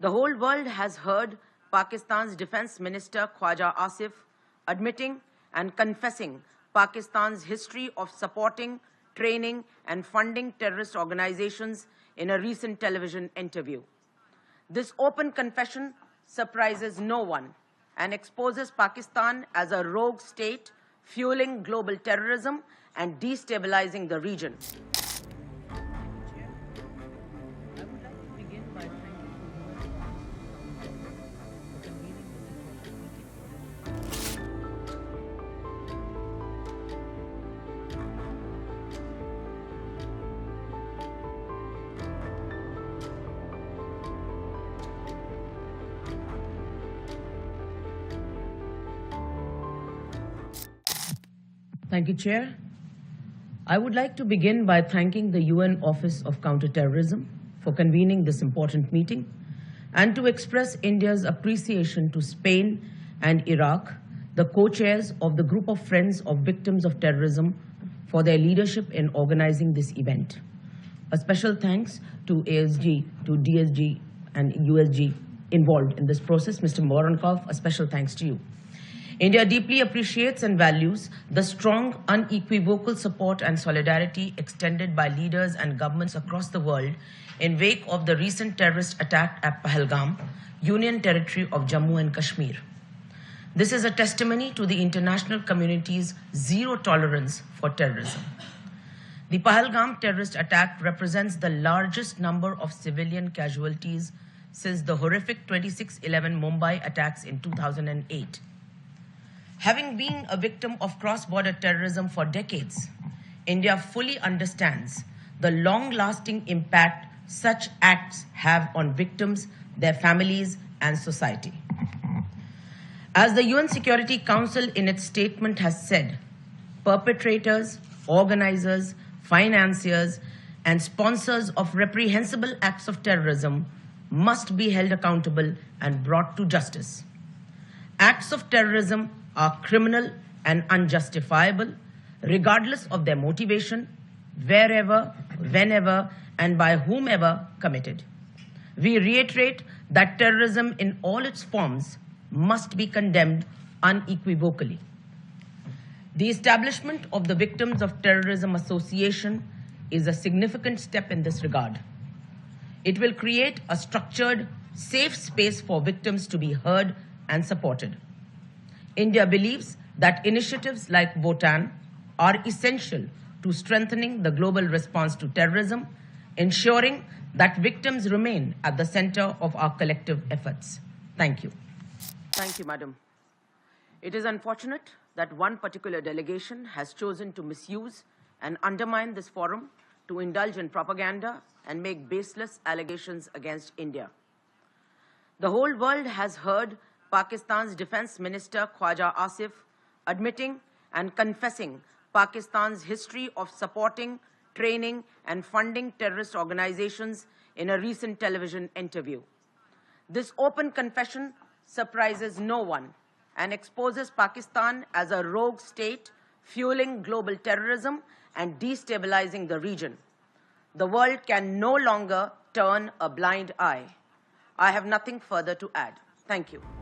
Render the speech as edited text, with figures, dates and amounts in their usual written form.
The whole world has heard Pakistan's Defense Minister Khwaja Asif admitting and confessing Pakistan's history of supporting, training, and funding terrorist organizations in a recent television interview. This open confession surprises no one and exposes Pakistan as a rogue state fueling global terrorism and destabilizing the region. Thank you, Chair. I would like to begin by thanking the UN Office of Counterterrorism for convening this important meeting and to express India's appreciation to Spain and Iraq, the co-chairs of the Group of Friends of Victims of Terrorism, for their leadership in organizing this event. A special thanks to ASG, to DSG and USG involved in this process. Mr. Morankov, a special thanks to you. India deeply appreciates and values the strong, unequivocal support and solidarity extended by leaders and governments across the world in wake of the recent terrorist attack at Pahalgam, Union Territory of Jammu and Kashmir. This is a testimony to the international community's zero tolerance for terrorism. The Pahalgam terrorist attack represents the largest number of civilian casualties since the horrific 26/11 Mumbai attacks in 2008. Having been a victim of cross-border terrorism for decades, India fully understands the long-lasting impact such acts have on victims, their families, and society. As the UN Security Council in its statement has said, perpetrators, organizers, financiers, and sponsors of reprehensible acts of terrorism must be held accountable and brought to justice. Acts of terrorism are criminal and unjustifiable, regardless of their motivation, wherever, whenever, and by whomever committed. We reiterate that terrorism in all its forms must be condemned unequivocally. The establishment of the Victims of Terrorism Association is a significant step in this regard. It will create a structured, safe space for victims to be heard and supported. India believes that initiatives like Bhutan are essential to strengthening the global response to terrorism, ensuring that victims remain at the center of our collective efforts. Thank you. Thank you, Madam. It is unfortunate that one particular delegation has chosen to misuse and undermine this forum to indulge in propaganda and make baseless allegations against India. The whole world has heard Pakistan's Defense Minister Khwaja Asif admitting and confessing Pakistan's history of supporting, training, and funding terrorist organizations in a recent television interview. This open confession surprises no one and exposes Pakistan as a rogue state fueling global terrorism and destabilizing the region. The world can no longer turn a blind eye. I have nothing further to add. Thank you.